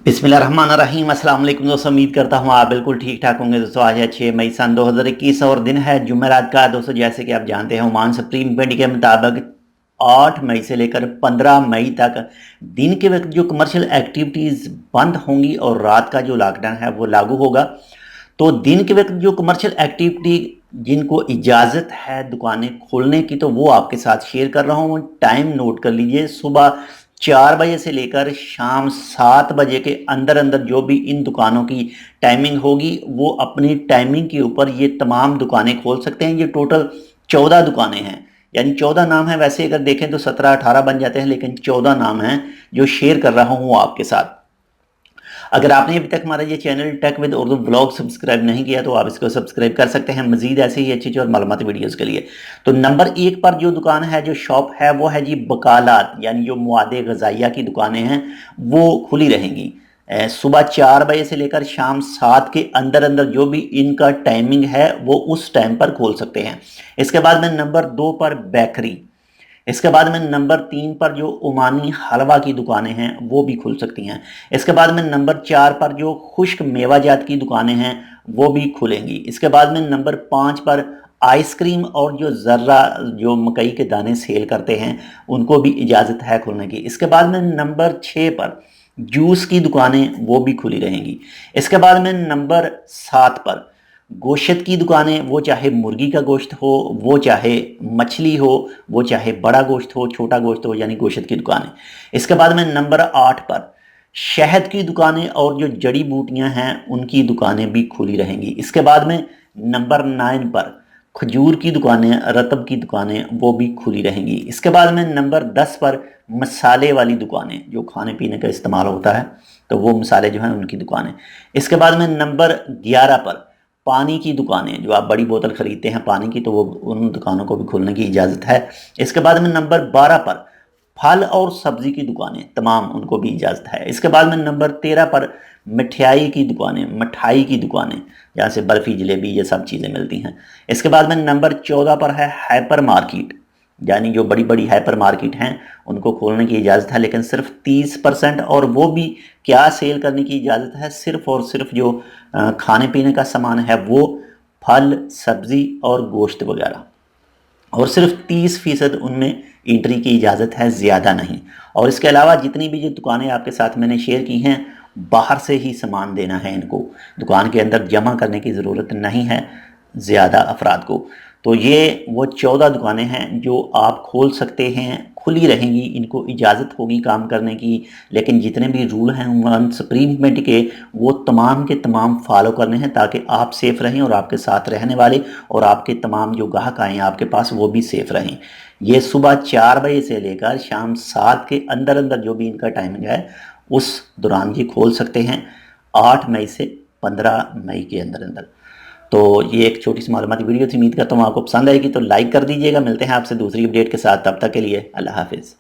बिस्मिल्लाहिर्रहमानिर्रहीम। अस्सलाम वालेकुम दोस्तों, उम्मीद करता हूँ आप बिल्कुल ठीक ठाक होंगे। दोस्तों आज है 6 मई सन 2021 और दिन है जुमेरात का। दोस्तों जैसे कि आप जानते हैं ओमान सुप्रीम कमेटी के मुताबिक 8 मई से लेकर 15 मई तक दिन के वक्त जो कमर्शियल एक्टिविटीज़ बंद होंगी और रात का जो लॉकडाउन है वो लागू होगा। तो दिन के वक्त जो कमर्शियल एक्टिविटी जिनको इजाज़त है दुकानें खोलने की तो वो आपके साथ शेयर कर रहा हूँ। टाइम नोट कर लीजिए, सुबह 4 बजे से लेकर शाम 7 बजे के अंदर अंदर जो भी इन दुकानों की टाइमिंग होगी वो अपनी टाइमिंग के ऊपर ये तमाम दुकानें खोल सकते हैं। ये टोटल 14 दुकानें हैं, यानी 14 नाम हैं। वैसे अगर देखें तो 17-18 बन जाते हैं, लेकिन 14 नाम हैं जो शेयर कर रहा हूँ आपके साथ। अगर आपने अभी तक हमारा ये channel tech with Urdu blog subscribe नहीं किया तो आप इसको सब्सक्राइब कर सकते हैं मजीद ऐसे ही अच्छी और मालूमाती वीडियोस के लिए। तो नंबर 1 पर जो दुकान है, जो शॉप है, वो है जी बकालात, यानी जो मुआदे गजाइया की दुकानें हैं वो खुली रहेंगी। सुबह 4 बजे से लेकर शाम 7 के अंदर अंदर जो भी इनका टाइमिंग है वो उस टाइम पर खोल सकते हैं। इसके बाद में नंबर 2 पर बेकरी, इसके बाद में नंबर 3 पर जो ओमानी हलवा की दुकानें हैं वो भी खुल सकती हैं। इसके बाद में नंबर 4 पर जो खुश्क मेवाजात की दुकानें हैं वो भी खुलेंगी। इसके बाद में नंबर 5 पर आइसक्रीम और जो ज़र्रा जो मकई के दाने सेल करते हैं उनको भी इजाज़त है खुलने की। इसके बाद में नंबर 6 पर जूस की दुकानें वो भी खुली रहेंगी। इसके बाद में नंबर 7 पर गोश्त की दुकानें, वो चाहे मुर्गी का गोश्त हो, वो चाहे मछली हो, वो चाहे बड़ा गोश्त हो, छोटा गोश्त हो, यानी गोश्त की दुकानें। इसके बाद में नंबर 8 पर शहद की दुकानें और जो जड़ी बूटियां हैं उनकी दुकानें भी खुली रहेंगी। इसके बाद में नंबर 9 पर खजूर की दुकानें, रतब की दुकानें वो भी खुली रहेंगी। इसके बाद में नंबर 10 पर मसाले वाली दुकानें, जो खाने पीने का इस्तेमाल होता है तो वो मसाले जो हैं उनकी दुकानें। इसके बाद में नंबर 11 पर पानी की दुकानें, जो आप बड़ी बोतल खरीदते हैं पानी की, तो वो उन दुकानों को भी खोलने की इजाज़त है। इसके बाद में नंबर 12 पर फल और सब्ज़ी की दुकानें, तमाम उनको भी इजाज़त है। इसके बाद में नंबर 13 पर मिठाई की दुकानें, मिठाई की दुकानें जहाँ से बर्फ़ी जलेबी ये सब चीज़ें मिलती हैं। इसके बाद में नंबर 14 पर है हाइपर मार्केट, यानी जो बड़ी बड़ी हाइपर मार्केट हैं उनको खोलने की इजाज़त है, लेकिन सिर्फ 30%। और वो भी क्या सेल करने की इजाज़त है, सिर्फ और सिर्फ जो खाने पीने का सामान है वो फल, सब्ज़ी और गोश्त वगैरह, और सिर्फ 30% उनमें एंट्री की इजाज़त है, ज़्यादा नहीं। और इसके अलावा जितनी भी जो दुकानें आपके साथ मैंने शेयर की हैं, बाहर से ही सामान देना है इनको, दुकान के अंदर जमा करने की ज़रूरत नहीं है ज़्यादा अफराद को। तो ये वो 14 दुकानें हैं जो आप खोल सकते हैं, खुली रहेंगी, इनको इजाज़त होगी काम करने की। लेकिन जितने भी रूल हैं ओमान सुप्रीम कमेटी के वो तमाम के तमाम फॉलो करने हैं ताकि आप सेफ़ रहें और आपके साथ रहने वाले और आपके तमाम जो ग्राहक आए हैं आपके पास वो भी सेफ़ रहें। ये सुबह 4 बजे से लेकर शाम 7 के अंदर अंदर जो भी इनका टाइमिंग है उस दौरान ये खोल सकते हैं, 8 मई से 15 मई के अंदर अंदर। तो ये एक छोटी सी मालूमाती वीडियो थी, उम्मीद करता हूँ आपको पसंद आएगी। तो लाइक कर दीजिएगा। मिलते हैं आपसे दूसरी अपडेट के साथ, तब तक के लिए अल्लाह हाफिज़।